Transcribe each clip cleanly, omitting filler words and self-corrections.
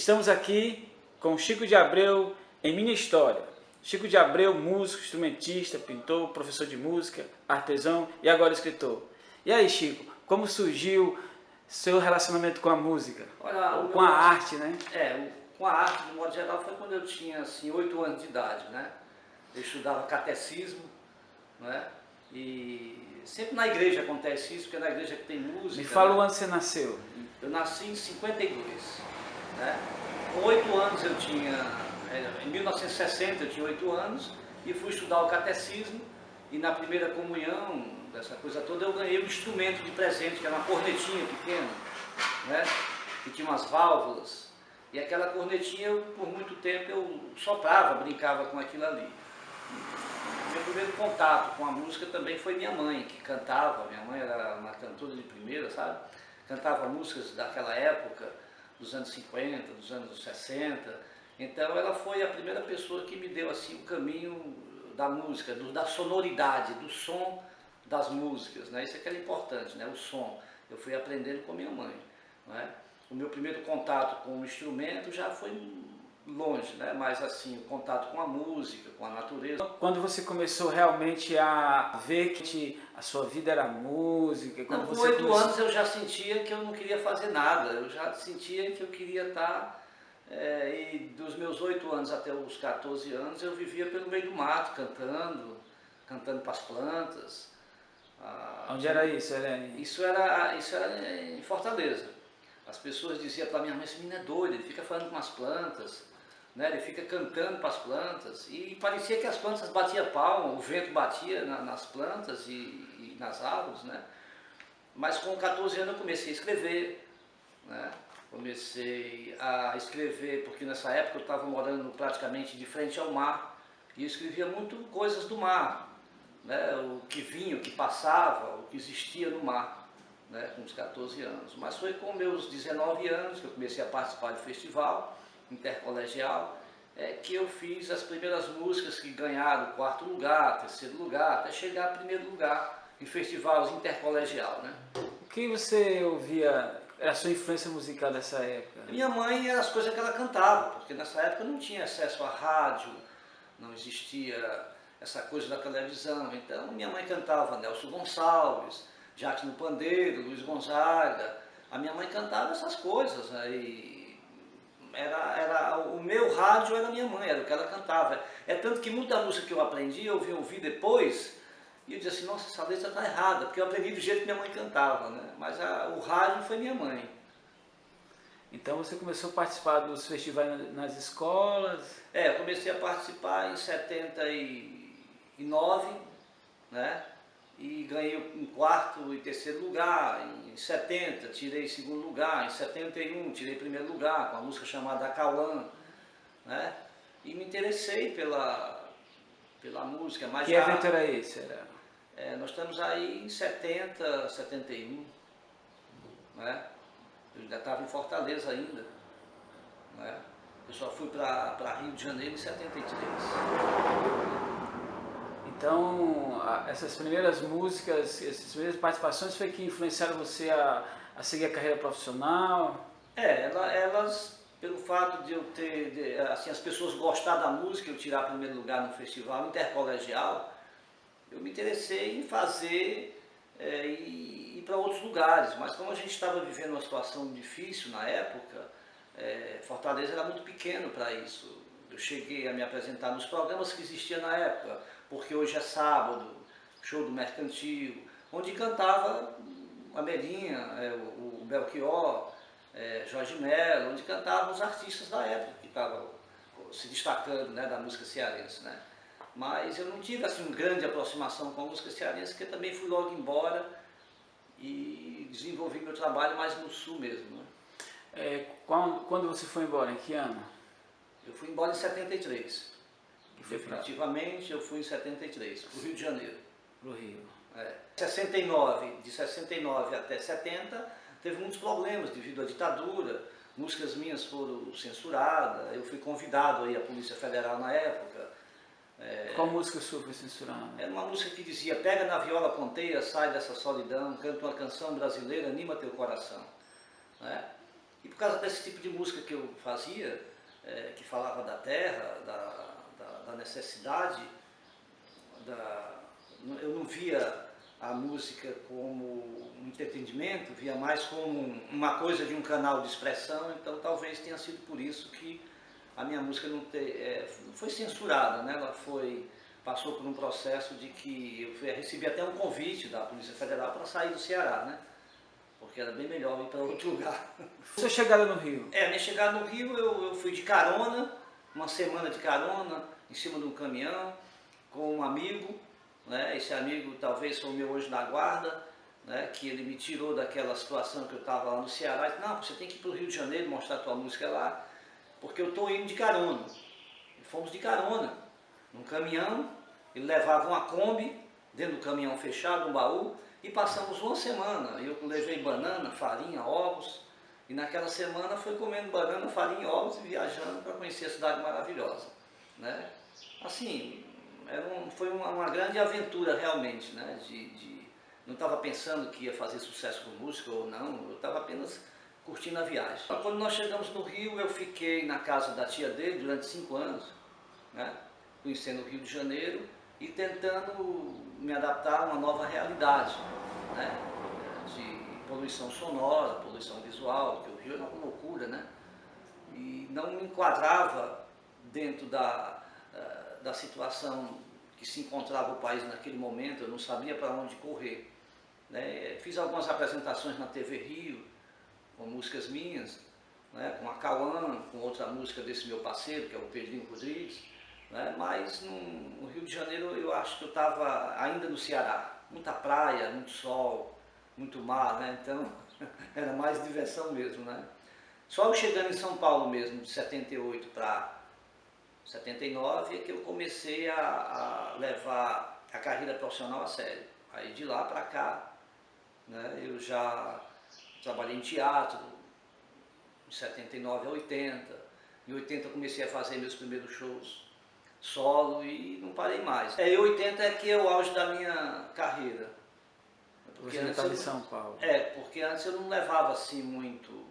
Estamos aqui com Chico de Abreu em Minha História. Chico de Abreu, músico, instrumentista, pintor, professor de música, artesão e agora escritor. E aí, Chico, como surgiu seu relacionamento com a música? Olha, ou com a arte, né? Com a arte, de modo geral, foi quando eu tinha assim, 8 anos de idade, né? Eu estudava catecismo, né? E sempre na igreja acontece isso, porque é na igreja que tem música. Me fala o né? ano que você nasceu. Eu nasci em 52, né? Com 8 anos eu tinha, em 1960 eu tinha 8 anos e fui estudar o catecismo e na primeira comunhão, dessa coisa toda, eu ganhei um instrumento de presente, que era uma cornetinha pequena, né? Que tinha umas válvulas e aquela cornetinha, por muito tempo eu soprava, brincava com aquilo ali. Meu primeiro contato com a música também foi minha mãe, que cantava. Minha mãe era uma cantora de primeira, sabe? Cantava músicas daquela época, dos anos 50, dos anos 60. Então ela foi a primeira pessoa que me deu assim o caminho da música, da sonoridade, do som das músicas, né? Isso é que era importante, né? O som. Eu fui aprendendo com minha mãe, né? O meu primeiro contato com o instrumento já foi longe, né? Mas assim, o contato com a música, com a natureza. Quando você começou realmente a ver que a sua vida era música? Quando Não, com você 8 anos eu já sentia que eu não queria fazer nada, eu já sentia que eu queria estar, e dos meus 8 anos até os 14 anos eu vivia pelo meio do mato, cantando para as plantas. Onde era isso? Isso era em Fortaleza. As pessoas diziam para minha mãe, esse menino é doido, ele fica falando com as plantas, né? Ele fica cantando para as plantas, e parecia que as plantas batiam palma, o vento batia nas plantas e nas árvores, né? Mas com 14 anos eu comecei a escrever, né? Comecei a escrever porque nessa época eu estava morando praticamente de frente ao mar, e eu escrevia muito coisas do mar, né? O que vinha, o que passava, o que existia no mar, né? Com uns 14 anos. Mas foi com meus 19 anos que eu comecei a participar de festival intercolegial, que eu fiz as primeiras músicas que ganharam 4º lugar, 3º lugar, até chegar a 1º lugar em festivais intercolegial, né? O que você ouvia, era a sua influência musical dessa época? Minha mãe, as coisas que ela cantava, porque nessa época não tinha acesso à rádio, não existia essa coisa da televisão. Então minha mãe cantava Nelson Gonçalves, Jacques no Pandeiro, Luiz Gonzaga. A minha mãe cantava essas coisas, né? E o meu rádio era minha mãe, era o que ela cantava. É tanto que muita música que eu aprendi, eu vim ouvir depois, e eu dizia assim, nossa, essa letra está errada, porque eu aprendi do jeito que minha mãe cantava, né? Mas o rádio foi minha mãe. Então você começou a participar dos festivais nas escolas? Eu comecei a participar em 79, né? E ganhei um 4º e 3º lugar. Em 70 tirei 2º lugar. Em 71 tirei 1º lugar com a música chamada Acauã, né? E me interessei pela música. Mas que evento era esse? Nós estamos aí em 70, 71, né? Eu ainda estava em Fortaleza ainda, né? Eu só fui para Rio de Janeiro em 73. Então, essas primeiras músicas, essas primeiras participações foi que influenciaram você a seguir a carreira profissional? Elas, pelo fato de eu ter, assim, as pessoas gostar da música, eu tirar 1º lugar no festival intercolegial, eu me interessei em fazer e ir para outros lugares. Mas como a gente estava vivendo uma situação difícil na época, Fortaleza era muito pequeno para isso. Eu cheguei a me apresentar nos programas que existiam na época, Porque Hoje é Sábado, Show do Mercantil, onde cantava a Melinha, o Belchior, Jorge Mello, onde cantavam os artistas da época que estavam se destacando, né, da música cearense, né? Mas eu não tive assim uma grande aproximação com a música cearense, porque eu também fui logo embora e desenvolvi meu trabalho mais no sul mesmo, né? Quando você foi embora? Em que ano? Eu fui embora em 73. Definitivamente eu fui em 73, para o Rio de Janeiro. Para o Rio. 69, de 69 até 70, teve muitos problemas devido à ditadura. Músicas minhas foram censuradas, eu fui convidado aí à Polícia Federal na época. Qual música sua foi censurada? Era uma música que dizia, pega na viola ponteia, sai dessa solidão, canta uma canção brasileira, anima teu coração, né? E por causa desse tipo de música que eu fazia, que falava da terra, da necessidade, eu não via a música como um entretenimento, via mais como uma coisa de um canal de expressão, então talvez tenha sido por isso que a minha música não foi censurada, né? Ela passou por um processo de que eu recebi até um convite da Polícia Federal para sair do Ceará, né? Porque era bem melhor ir para outro lugar. Sua chegada no Rio? Minha chegada no Rio eu fui de carona, uma semana de carona, em cima de um caminhão, com um amigo, né? Esse amigo talvez foi o meu anjo da guarda, né? Que ele me tirou daquela situação que eu estava lá no Ceará. Ele disse, não, você tem que ir para o Rio de Janeiro, mostrar a tua música lá, porque eu estou indo de carona. E fomos de carona, num caminhão, ele levava uma Kombi, dentro do caminhão fechado, um baú, e passamos uma semana. Eu levei banana, farinha, ovos, e naquela semana foi comendo banana, farinha e ovos e viajando para conhecer a cidade maravilhosa, né? Assim, foi uma grande aventura realmente, né? Não estava pensando que ia fazer sucesso com música ou não, eu estava apenas curtindo a viagem. Quando nós chegamos no Rio, eu fiquei na casa da tia dele durante 5 anos, né? Conhecendo o Rio de Janeiro e tentando me adaptar a uma nova realidade, né? De poluição sonora, poluição visual, que o Rio era uma loucura, né? E não me enquadrava dentro da situação que se encontrava o país naquele momento, eu não sabia para onde correr, né? Fiz algumas apresentações na TV Rio, com músicas minhas, né? Com a Cauã, com outra música desse meu parceiro, que é o Pedrinho Rodrigues, né? Mas no Rio de Janeiro eu acho que eu estava ainda no Ceará, muita praia, muito sol, muito mar, né? Então era mais diversão mesmo, né? Só eu chegando em São Paulo mesmo, de 78 para 79, é que eu comecei a levar a carreira profissional a sério. Aí de lá para cá, né, eu já trabalhei em teatro, de 79 a 80. Em 80 eu comecei a fazer meus primeiros shows solo e não parei mais. Em 80 é que é o auge da minha carreira. Porque você estava em São Paulo. Porque antes eu não levava assim muito.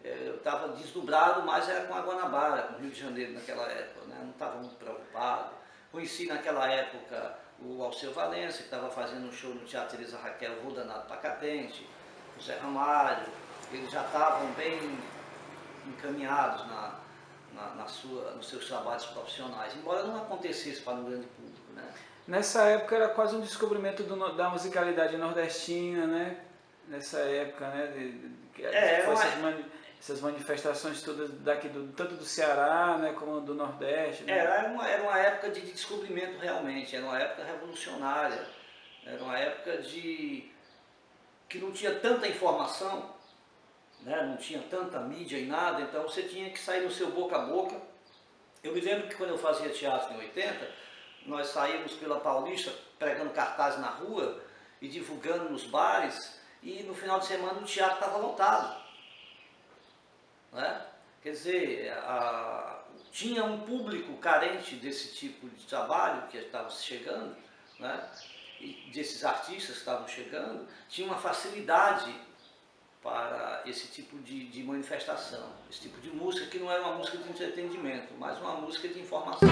Eu estava desdobrado, mas era com a Guanabara, com o Rio de Janeiro naquela época, né? Não estava muito preocupado. Conheci naquela época o Alceu Valença, que estava fazendo um show no Teatro Teresa Raquel, Vou Danado Pra Catente, o Zé Ramalho. Eles já estavam bem encaminhados nos seus trabalhos profissionais, embora não acontecesse para um grande público, né? Nessa época era quase um descobrimento da musicalidade nordestina, né? Nessa época, né? Essas manifestações todas daqui, tanto do Ceará, né, como do Nordeste. Né? Era uma época de descobrimento realmente, era uma época revolucionária, era uma época que não tinha tanta informação, né, não tinha tanta mídia e nada, então você tinha que sair no seu boca a boca. Eu me lembro que quando eu fazia teatro em 80, nós saímos pela Paulista pregando cartazes na rua e divulgando nos bares, e no final de semana o teatro estava lotado. Né? Quer dizer, tinha um público carente desse tipo de trabalho que estava chegando, né? E desses artistas que estavam chegando, tinha uma facilidade para esse tipo de manifestação, esse tipo de música que não era uma música de entretenimento, mas uma música de informação.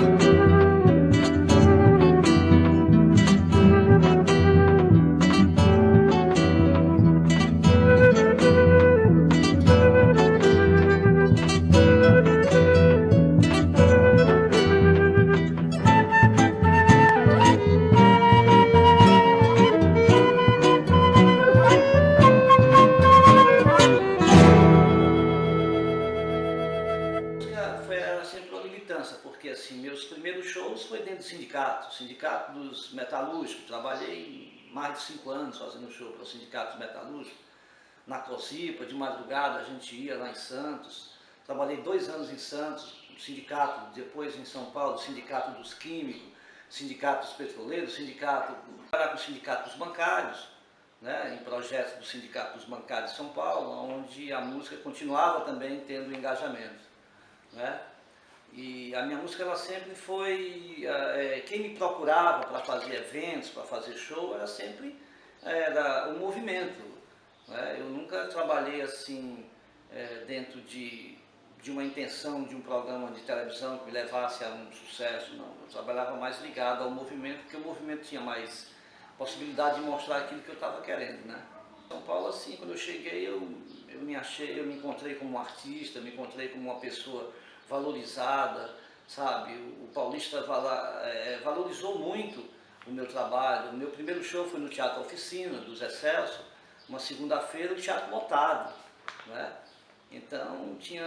Porque assim, meus primeiros shows foi dentro do sindicato dos metalúrgicos. Trabalhei mais de 5 anos fazendo show para o sindicato dos metalúrgicos. Na Cocipa, de madrugada a gente ia lá em Santos. Trabalhei 2 anos em Santos, no sindicato, depois em São Paulo, sindicato dos químicos, sindicato dos petroleiros, trabalhar com o sindicato dos bancários, né, em projetos do sindicato dos bancários de São Paulo, onde a música continuava também tendo engajamento, né? E a minha música ela sempre foi, quem me procurava para fazer eventos, para fazer show, era sempre o movimento. Né? Eu nunca trabalhei assim dentro de uma intenção de um programa de televisão que me levasse a um sucesso, não. Eu trabalhava mais ligado ao movimento, porque o movimento tinha mais possibilidade de mostrar aquilo que eu estava querendo, né? São Paulo, assim, quando eu cheguei, eu me encontrei como um artista, me encontrei como uma pessoa valorizada, sabe? O paulista valorizou muito o meu trabalho. O meu primeiro show foi no Teatro Oficina, do Zé Celso, uma segunda-feira, o teatro lotado, né? Então tinha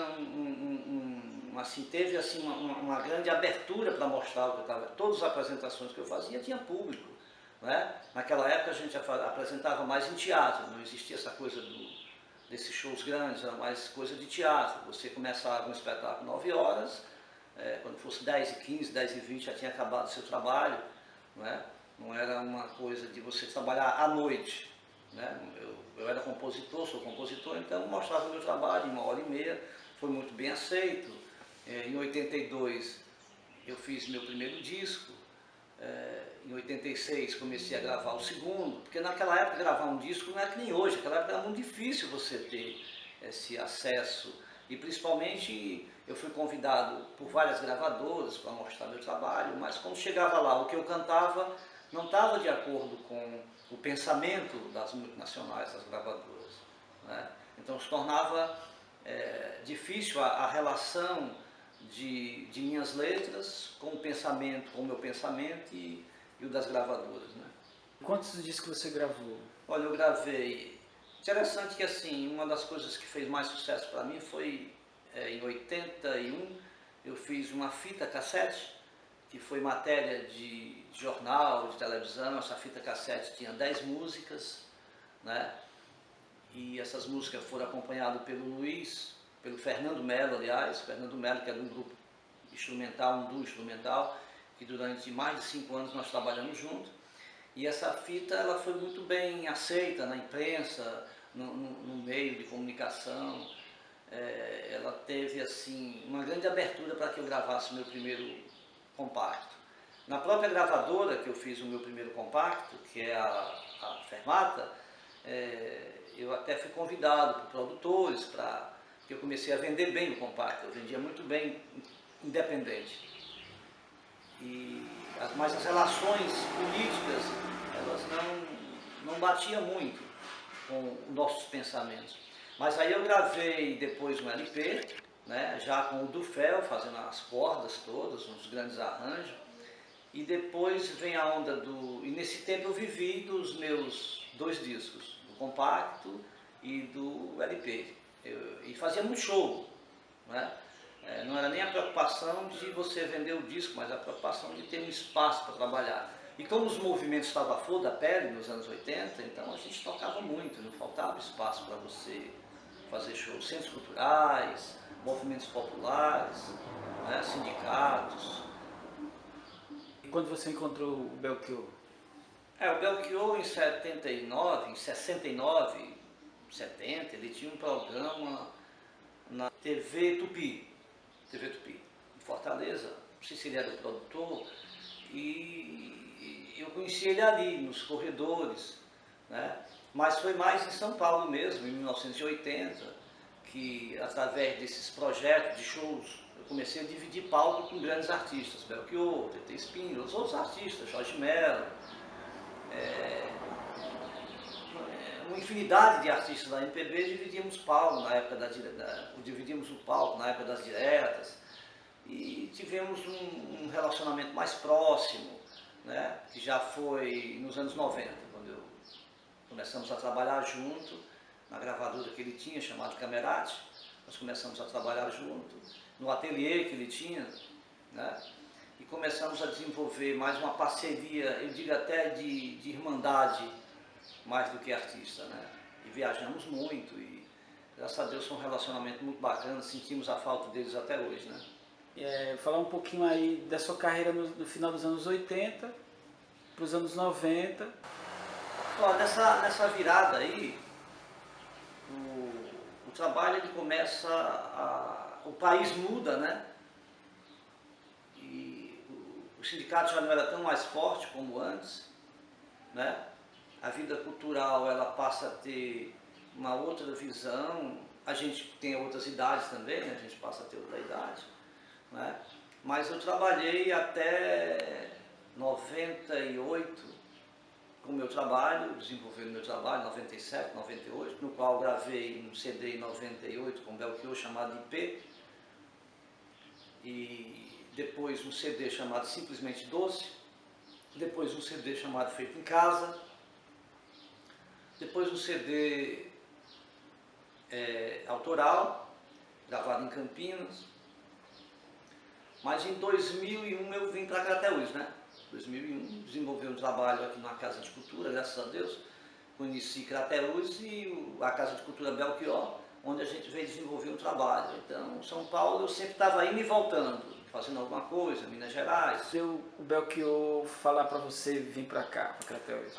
assim, teve assim, uma grande abertura para mostrar o que eu estava. Todas as apresentações que eu fazia tinha público, né? Naquela época a gente apresentava mais em teatro, não existia essa coisa desses shows grandes, era mais coisa de teatro. Você começava um espetáculo 9 horas, quando fosse 10h15, 10h20 já tinha acabado o seu trabalho, né? Não era uma coisa de você trabalhar à noite, né? Eu era compositor, sou compositor, então mostrava o meu trabalho em 1h30, foi muito bem aceito. Em 82 eu fiz meu primeiro disco, em 86 comecei a gravar o segundo, porque naquela época gravar um disco não é que nem hoje, naquela época era muito difícil você ter esse acesso, e principalmente eu fui convidado por várias gravadoras para mostrar meu trabalho, mas quando chegava lá, o que eu cantava não estava de acordo com o pensamento das multinacionais, das gravadoras, né? Então se tornava difícil a relação de minhas letras com o pensamento, com o meu pensamento e o das gravadoras, né? Quantos discos você gravou? Olha, eu gravei. Interessante que assim, uma das coisas que fez mais sucesso para mim foi em 81, eu fiz uma fita cassete, que foi matéria de jornal, de televisão. Essa fita cassete tinha 10 músicas, né? E essas músicas foram acompanhadas pelo Luiz, pelo Fernando Melo, aliás, Fernando Melo, que era um grupo instrumental, um duo instrumental, que durante mais de 5 anos nós trabalhamos juntos. E essa fita ela foi muito bem aceita na imprensa, no meio de comunicação. Ela teve assim uma grande abertura para que eu gravasse o meu primeiro compacto. Na própria gravadora que eu fiz o meu primeiro compacto, que é a Fermata, eu até fui convidado por produtores, porque eu comecei a vender bem o compacto, eu vendia muito bem independente. Mas as relações políticas, elas não batiam muito com os nossos pensamentos. Mas aí eu gravei depois um LP, né, já com o Dufel, fazendo as cordas todas, uns grandes arranjos. E depois vem a onda e nesse tempo eu vivi dos meus 2 discos, do compacto e do LP. E fazia muito show, né? Não era nem a preocupação de você vender o disco, mas a preocupação de ter um espaço para trabalhar. E como os movimentos estavam à flor da pele nos anos 80, então a gente tocava muito, não faltava espaço para você fazer shows. Centros culturais, movimentos populares, né, sindicatos. E quando você encontrou o Belchior? O Belchior em 79, em 69, 70, ele tinha um programa na TV Tupi, em Fortaleza. Não sei se ele era o produtor, e eu conheci ele ali, nos corredores, né? Mas foi mais em São Paulo mesmo, em 1980, que através desses projetos de shows, eu comecei a dividir palco com grandes artistas, Belchior, TT Espíndola, os outros artistas, Jorge Mello, uma infinidade de artistas da MPB. Dividimos palco na época dividimos o palco na época das diretas, e tivemos um relacionamento mais próximo, né, que já foi nos anos 90, quando começamos a trabalhar junto na gravadora que ele tinha, chamada Camerati. Nós começamos a trabalhar junto no ateliê que ele tinha, né, e começamos a desenvolver mais uma parceria, eu digo até de irmandade, mais do que artista, né? E viajamos muito, e graças a Deus foi um relacionamento muito bacana, sentimos a falta deles até hoje, né? Falar um pouquinho aí da sua carreira no final dos anos 80 para os anos 90. Ó, nessa virada aí, o trabalho ele começa o país muda, né? E o sindicato já não era tão mais forte como antes, né? A vida cultural ela passa a ter uma outra visão. A gente tem outras idades também, né? A gente passa a ter outra idade, né? Mas eu trabalhei até 98 com o meu trabalho, desenvolvendo meu trabalho, 97, 98, no qual gravei um CD em 98 com Belchior chamado IP, e depois um CD chamado Simplesmente Doce, depois um CD chamado Feito em Casa, depois um CD autoral, gravado em Campinas. Mas em 2001 eu vim para Crateús, né? 2001, desenvolvi um trabalho aqui na Casa de Cultura, graças a Deus. Conheci Crateús e a Casa de Cultura Belchior, onde a gente veio desenvolver um trabalho. Então, São Paulo, eu sempre estava indo e voltando, fazendo alguma coisa, Minas Gerais. Deu o Belchior falar para você vir para cá, para Crateús?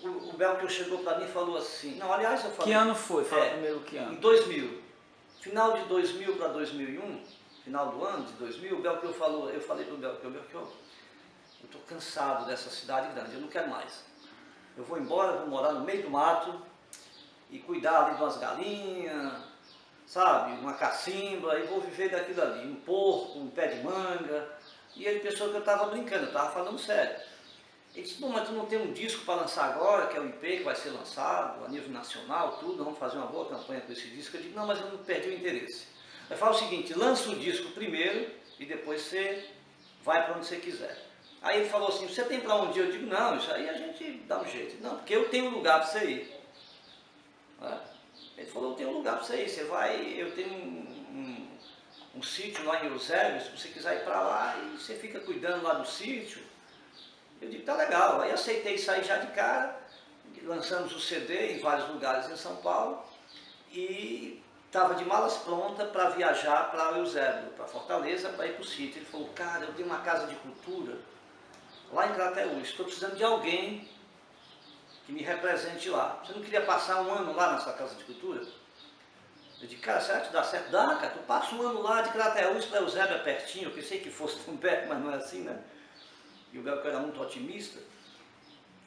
O Belchior chegou para mim e falou assim... Não, aliás, eu falei... Que ano foi? Fala primeiro que ano. Em 2000. Final de 2000 para 2001, final do ano de 2000, o Belchior falou... Eu falei para o Belchior, eu estou cansado dessa cidade grande, eu não quero mais. Eu vou embora, vou morar no meio do mato e cuidar ali de umas galinhas, sabe, uma cacimba, e vou viver daquilo ali, um porco, um pé de manga. E ele pensou que eu estava brincando, eu estava falando sério. Ele disse, bom, mas tu não tem um disco para lançar agora, que é o IP, que vai ser lançado a nível nacional, tudo, vamos fazer uma boa campanha com esse disco. Eu digo, não, mas eu não perdi o interesse. Ele fala o seguinte, lança o disco primeiro e depois você vai para onde você quiser. Aí ele falou assim, você tem para onde ir? Eu digo, não, isso aí a gente dá um jeito. Não, porque eu tenho um lugar para você ir. Ele falou, eu tenho um lugar para você ir, você vai, eu tenho um sítio lá em Eusébio, se você quiser ir para lá e você fica cuidando lá do sítio. Eu digo, tá legal. Aí aceitei sair já de cara, lançamos o CD em vários lugares em São Paulo e estava de malas prontas para viajar para Eusébio, para Fortaleza, para ir para o sítio. Ele falou, cara, eu tenho uma casa de cultura lá em Crateús, estou precisando de alguém que me represente lá. Você não queria passar um ano lá nessa casa de cultura? Eu disse, cara, será que dá certo? Dá, cara, tu passa um ano lá de Crateús para Eusébio, é pertinho, eu pensei que fosse tão perto, mas não é assim, né? E o Belchior era muito otimista.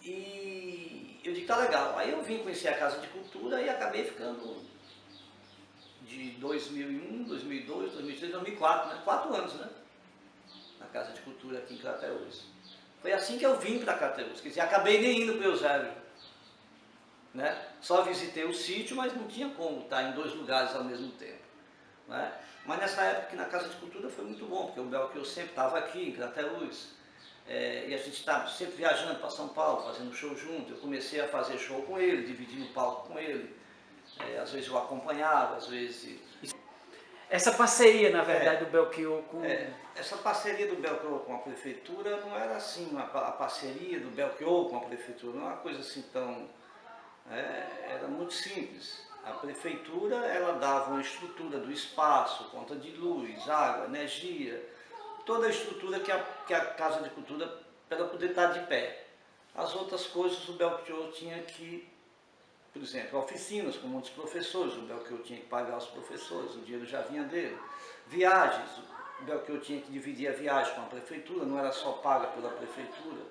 E eu disse, tá legal. Aí eu vim conhecer a Casa de Cultura e acabei ficando de 2001, 2002, 2003, 2004, né? 4 anos, né? Na Casa de Cultura aqui em Crateús. Foi assim que eu vim para Crateús, quer dizer, acabei nem indo para o Eusébio, né? Só visitei o sítio, mas não tinha como estar em 2 lugares ao mesmo tempo, né? Mas nessa época aqui na Casa de Cultura foi muito bom, porque o Belchior sempre estava aqui em Crateús, e a gente estava sempre viajando para São Paulo, fazendo show junto. Eu comecei a fazer show com ele, dividindo o palco com ele, às vezes eu acompanhava, às vezes... Essa parceria, na verdade, do Belchior com... Essa parceria do Belchior com a prefeitura não era assim, a parceria do Belchior com a prefeitura, não é uma coisa assim tão... era muito simples. A prefeitura, ela dava uma estrutura do espaço, conta de luz, água, energia, toda a estrutura que a Casa de Cultura, para ela poder estar de pé. As outras coisas o Belchior tinha que... Por exemplo, oficinas com muitos professores, o Belchior tinha que pagar os professores, o dinheiro já vinha dele. Viagens, o Belchior tinha que dividir a viagem com a prefeitura, não era só paga pela prefeitura,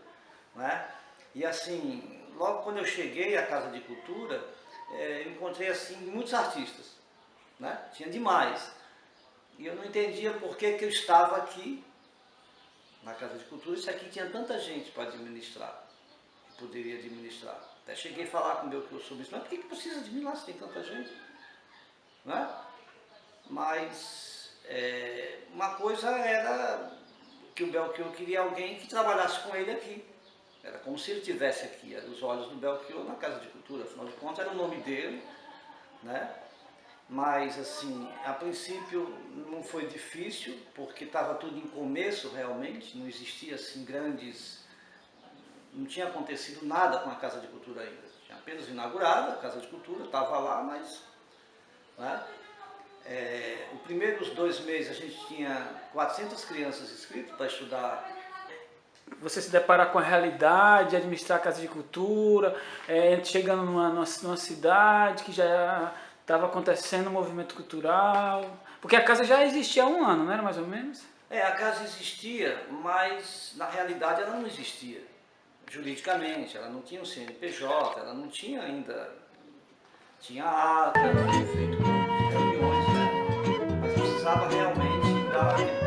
né? E assim, logo quando eu cheguei à Casa de Cultura, eu encontrei assim muitos artistas, né? Tinha demais. E eu não entendia por que eu estava aqui, na Casa de Cultura, isso aqui tinha tanta gente para administrar, que poderia administrar. Até cheguei a falar com o Belchior sobre isso, mas por que precisa de mim lá se tem tanta gente? Né? Mas uma coisa era que o Belchior queria alguém que trabalhasse com ele aqui. Era como se ele estivesse aqui, eram os olhos do Belchior na Casa de Cultura, afinal de contas era o nome dele, né? Mas assim, a princípio não foi difícil, porque estava tudo em começo realmente, não existia assim grandes... Não tinha acontecido nada com a Casa de Cultura ainda. Tinha apenas inaugurado a Casa de Cultura, estava lá, mas... Né? Os primeiros 2 meses a gente tinha 400 crianças inscritas para estudar. Você se deparar com a realidade de administrar a Casa de Cultura, chegando numa cidade que já estava acontecendo um movimento cultural. Porque a casa já existia há 1 ano, não era mais ou menos? A casa existia, mas na realidade ela não existia. Juridicamente, ela não tinha um CNPJ, ela não tinha ainda tinha ata, tinha feito reuniões, né? Mas precisava realmente dar